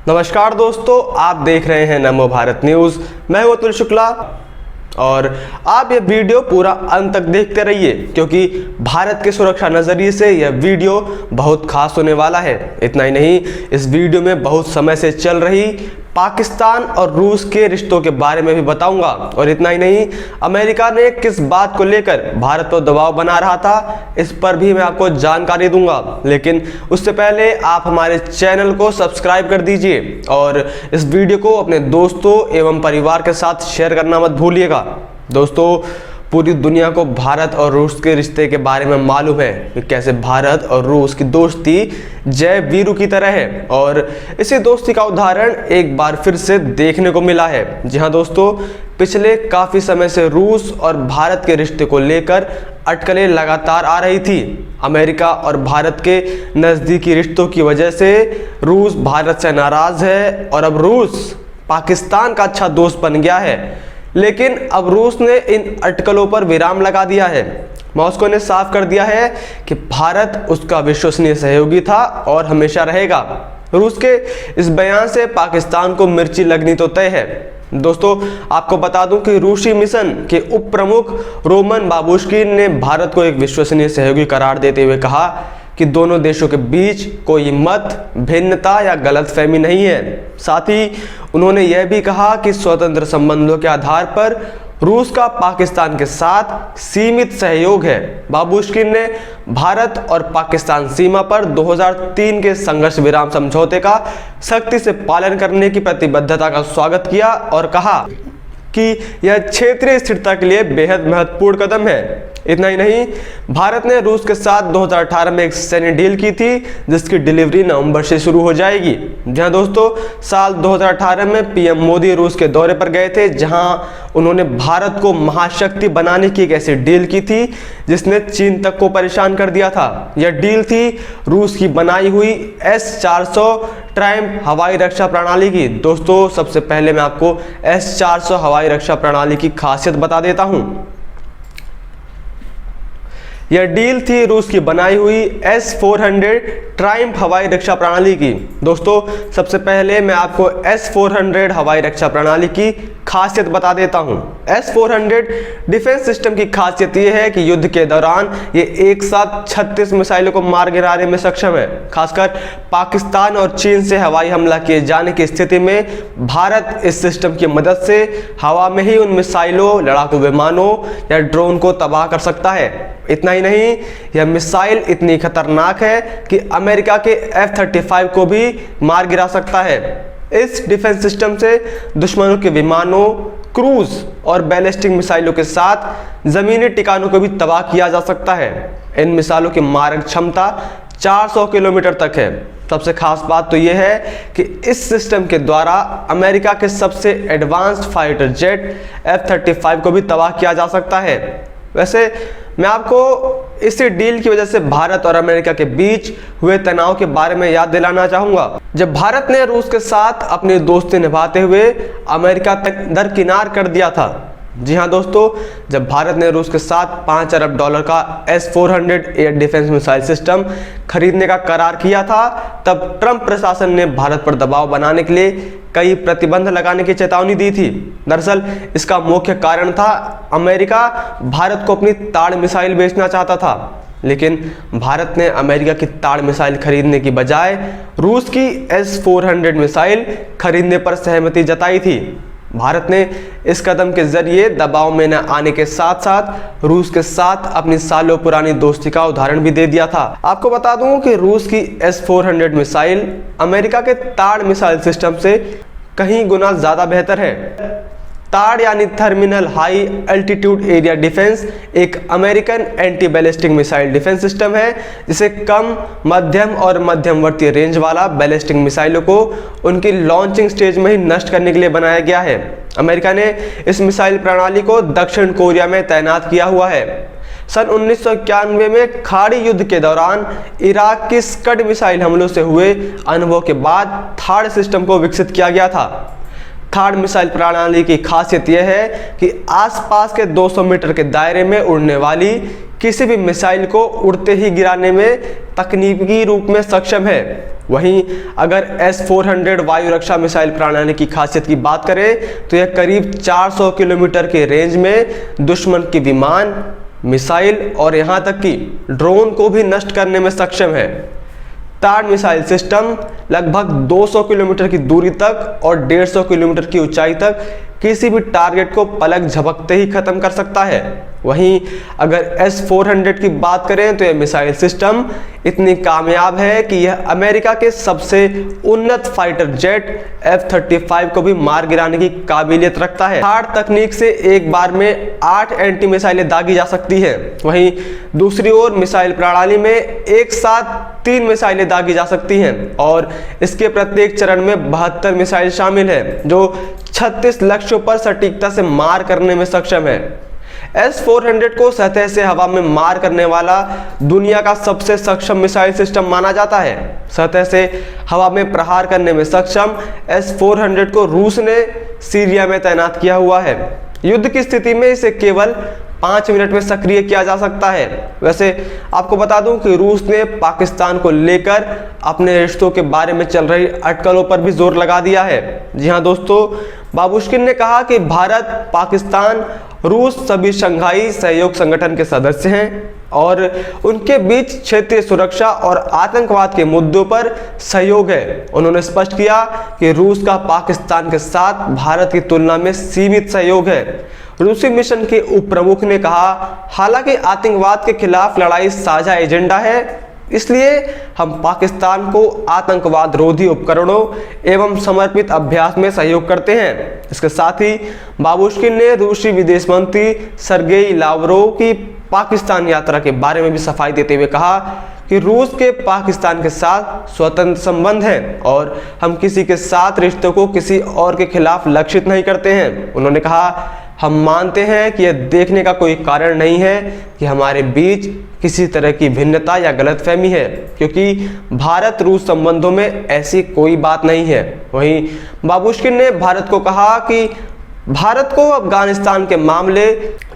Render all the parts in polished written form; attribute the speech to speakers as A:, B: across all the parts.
A: नमस्कार दोस्तों, आप देख रहे हैं नमो भारत न्यूज़। मैं हूं अतुल शुक्ला और आप ये वीडियो पूरा अंत तक देखते रहिए क्योंकि भारत के सुरक्षा नज़रिए से यह वीडियो बहुत खास होने वाला है। इतना ही नहीं, इस वीडियो में बहुत समय से चल रही पाकिस्तान और रूस के रिश्तों के बारे में भी बताऊंगा। और इतना ही नहीं, अमेरिका ने किस बात को लेकर भारत पर दबाव बना रहा था, इस पर भी मैं आपको जानकारी दूंगा। लेकिन उससे पहले आप हमारे चैनल को सब्सक्राइब कर दीजिए और इस वीडियो को अपने दोस्तों एवं परिवार के साथ शेयर करना मत भूलिएगा। दोस्तों, पूरी दुनिया को भारत और रूस के रिश्ते के बारे में मालूम है कि कैसे भारत और रूस की दोस्ती जय वीरू की तरह है और इसी दोस्ती का उदाहरण एक बार फिर से देखने को मिला है। जी हाँ दोस्तों, पिछले काफ़ी समय से रूस और भारत के रिश्ते को लेकर अटकलें लगातार आ रही थी। अमेरिका और भारत के नज़दीकी रिश्तों की वजह से रूस भारत से नाराज़ है और अब रूस पाकिस्तान का अच्छा दोस्त बन गया है। लेकिन अब रूस ने इन अटकलों पर विराम लगा दिया है। मॉस्को ने साफ कर दिया है कि भारत उसका विश्वसनीय सहयोगी था और हमेशा रहेगा। रूस के इस बयान से पाकिस्तान को मिर्ची लगनी तो तय है। दोस्तों, आपको बता दूं कि रूसी मिशन के उप प्रमुख रोमन बाबुश्किन ने भारत को एक विश्वसनीय सहयोगी करार देते हुए कहा कि दोनों देशों के बीच कोई मत भिन्नता या गलतफहमी नहीं है। साथ ही उन्होंने यह भी कहा कि स्वतंत्र संबंधों के आधार पर रूस का पाकिस्तान के साथ सीमित सहयोग है। बाबुश्किन ने भारत और पाकिस्तान सीमा पर 2003 के संघर्ष विराम समझौते का सख्ती से पालन करने की प्रतिबद्धता का स्वागत किया और कहा कि यह क्षेत्रीय स्थिरता के लिए बेहद महत्वपूर्ण कदम है। इतना ही नहीं, भारत ने रूस के साथ 2018 में एक सैन्य डील की थी जिसकी डिलीवरी नवंबर से शुरू हो जाएगी। जहां दोस्तों, साल 2018 में पीएम मोदी रूस के दौरे पर गए थे, जहां उन्होंने भारत को महाशक्ति बनाने की एक ऐसी डील की थी जिसने चीन तक को परेशान कर दिया था। यह डील थी रूस की बनाई हुई S-400 ट्रायम्फ हवाई रक्षा प्रणाली की। दोस्तों, सबसे पहले मैं आपको S-400 हवाई रक्षा प्रणाली की खासियत बता देता हूं। यह डील थी रूस की बनाई हुई S-400 ट्रायम्फ हवाई रक्षा प्रणाली की। दोस्तों, सबसे पहले मैं आपको S-400 हवाई रक्षा प्रणाली की खासियत बता देता हूं। S-400 डिफेंस सिस्टम की खासियत यह है कि युद्ध के दौरान ये एक साथ 36 मिसाइलों को मार गिराने में सक्षम है। खासकर पाकिस्तान और चीन से हवाई हमला किए जाने की स्थिति में भारत इस सिस्टम की मदद से हवा में ही उन मिसाइलों, लड़ाकू विमानों या ड्रोन को तबाह कर सकता है। इतना ही नहीं, यह मिसाइल इतनी खतरनाक है कि अमेरिका के F-35 को भी मार गिरा सकता है। इस डिफेंस सिस्टम से दुश्मनों के विमानों, क्रूज और बैलिस्टिक मिसाइलों के साथ जमीनी ठिकानों को भी तबाह किया जा सकता है। इन मिसाइलों की मारक क्षमता 400 किलोमीटर तक है। सबसे खास बात तो यह है कि इस सिस्टम के द्वारा अमेरिका के सबसे एडवांस्ड फाइटर जेट F-35 को भी तबाह किया जा सकता है। वैसे मैं आपको इसी डील की वजह से भारत और अमेरिका के बीच हुए तनाव के बारे में याद दिलाना चाहूँगा। जब भारत ने रूस के साथ अपनी दोस्ती निभाते हुए अमेरिका तक दरकिनार कर दिया था। जी हाँ दोस्तों, जब भारत ने रूस के साथ $5 अरब का S-400 air defence missile system खरीदने का करार किया था, तब ट्रंप प्रशासन ने भारत पर दबाव बनाने के लिए कई प्रतिबंध लगाने की चेतावनी दी थी। दरअसल इसका मुख्य कारण था अमेरिका भारत को अपनी ताड़ मिसाइल बेचना चाहता था। लेकिन भारत ने अमेरिका की ताड़ मिसाइल खरीदने की बजाय रूस की S-400 मिसाइल खरीदने पर सहमति जताई थी। भारत ने इस कदम के जरिए दबाव में न आने के साथ साथ रूस के साथ अपनी सालों पुरानी दोस्ती का उदाहरण भी दे दिया था। आपको बता दूं कि रूस की S-400 मिसाइल अमेरिका के ताड़ मिसाइल सिस्टम से कहीं गुना ज्यादा बेहतर है। ताड़ यानी थर्मिनल हाई एल्टीट्यूड एरिया डिफेंस एक American anti ballistic missile defence system है जिसे कम, मध्यम और मध्यमवर्ती रेंज वाला बैलिस्टिक मिसाइलों को उनकी लॉन्चिंग स्टेज में ही नष्ट करने के लिए बनाया गया है। अमेरिका ने इस मिसाइल प्रणाली को दक्षिण कोरिया में तैनात किया हुआ है। सन 1991 में खाड़ी युद्ध के दौरान इराक की स्कड मिसाइल हमलों से हुए अनुभव के बाद थाड़ सिस्टम को विकसित किया गया था। थाड़ मिसाइल प्रणाली की खासियत यह है कि आसपास के 200 मीटर के दायरे में उड़ने वाली किसी भी मिसाइल को उड़ते ही गिराने में तकनीकी रूप में सक्षम है। वहीं अगर S-400 वायु रक्षा मिसाइल प्रणाली की खासियत की बात करें तो यह करीब 400 किलोमीटर के रेंज में दुश्मन के विमान, मिसाइल और यहां तक कि ड्रोन को भी नष्ट करने में सक्षम है। टार्ड मिसाइल सिस्टम लगभग 200 किलोमीटर की दूरी तक और 150 किलोमीटर की ऊंचाई तक किसी भी टारगेट को पलक झपकते ही खत्म कर सकता है। वहीं अगर S-400 की बात करें तो यह मिसाइल सिस्टम इतनी कामयाब है कि यह अमेरिका के सबसे उन्नत फाइटर जेट F-35 को भी मार गिराने की काबिलियत रखता है। हार्ड तकनीक से एक बार में 8 एंटी मिसाइलें दागी जा सकती हैं। वहीं दूसरी ओर मिसाइल प्रणाली में एक साथ 3 मिसाइलें दागी जा सकती हैं और इसके प्रत्येक चरण में 72 मिसाइल शामिल है जो 36 लक्ष्यों पर सटीकता से मार करने में सक्षम है। S-400 को सतह से हवा में मार करने वाला दुनिया का सबसे सक्षम मिसाइल सिस्टम माना जाता है। सतह से हवा में प्रहार करने में सक्षम S-400 को रूस ने सीरिया में तैनात किया हुआ है। युद्ध की स्थिति में इसे केवल 5 मिनट में सक्रिय किया जा सकता है। वैसे आपको बता दूं कि रूस ने पाकिस्तान को लेकर अपने रिश्तों के बारे में चल रही अटकलों पर भी जोर लगा दिया है। जी हां दोस्तों, बाबुश्किन ने कहा कि भारत, पाकिस्तान, रूस सभी शंघाई सहयोग संगठन के सदस्य हैं और उनके बीच क्षेत्रीय सुरक्षा और आतंकवाद के मुद्दों पर सहयोग है। उन्होंने स्पष्ट किया कि रूस का पाकिस्तान के साथ भारत की तुलना में सीमित सहयोग है। रूसी मिशन के उप प्रमुख ने कहा, हालांकि आतंकवाद के खिलाफ लड़ाई साझा एजेंडा है, इसलिए हम पाकिस्तान को आतंकवाद रोधी उपकरणों एवं समर्पित अभ्यास में सहयोग करते हैं। इसके साथ ही बाबुश्किन ने रूसी विदेश मंत्री सर्गेई लावरोव की पाकिस्तान यात्रा के बारे में भी सफाई देते हुए कहा कि रूस के पाकिस्तान के साथ स्वतंत्र संबंध हैं और हम किसी के साथ रिश्तों को किसी और के खिलाफ लक्षित नहीं करते हैं। उन्होंने कहा, हम मानते हैं कि यह देखने का कोई कारण नहीं है कि हमारे बीच किसी तरह की भिन्नता या गलतफहमी है, क्योंकि भारत रूस संबंधों में ऐसी कोई बात नहीं है। वहीं बाबुश्किन ने भारत को कहा कि भारत को अफगानिस्तान के मामले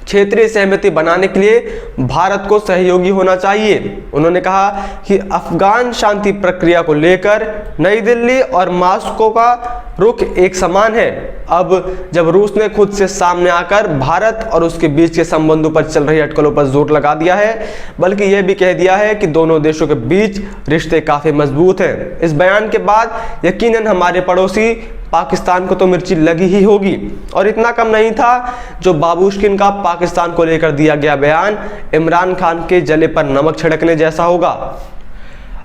A: क्षेत्रीय सहमति बनाने के लिए भारत को सहयोगी होना चाहिए। उन्होंने कहा कि अफगान शांति प्रक्रिया को लेकर नई दिल्ली और मॉस्को का रुख एक समान है। अब जब रूस ने खुद से सामने आकर भारत और उसके बीच के संबंधों पर चल रही अटकलों पर जोर लगा दिया है, बल्कि यह भी कह दिया है कि दोनों देशों के बीच रिश्ते काफी मजबूत हैं। इस बयान के बाद यकीनन हमारे पड़ोसी पाकिस्तान को तो मिर्ची लगी ही होगी। और इतना कम नहीं था, जो बाबुश्किन का पाकिस्तान को लेकर दिया गया बयान इमरान खान के जले पर नमक छिड़कने जैसा होगा।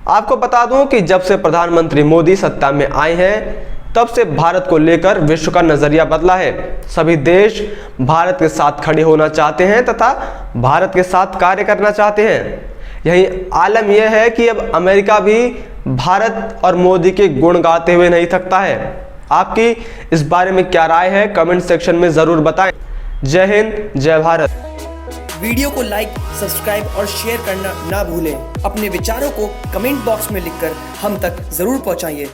A: आपको बता दूं कि जब से प्रधानमंत्री मोदी सत्ता में आए हैं, तब से भारत को लेकर विश्व का नजरिया बदला है। सभी देश भारत के साथ खड़े होना चाहते हैं तथा भारत के साथ कार्य करना चाहते हैं। यही आलम यह है कि अब अमेरिका भी भारत और मोदी के गुण गाते हुए नहीं थकता है। आपकी इस बारे में क्या राय है, कमेंट सेक्शन में जरूर बताएं। जय हिंद, जय भारत।
B: वीडियो को लाइक, सब्सक्राइब और शेयर करना ना भूलें। अपने विचारों को कमेंट बॉक्स में लिखकर हम तक जरूर पहुंचाइए।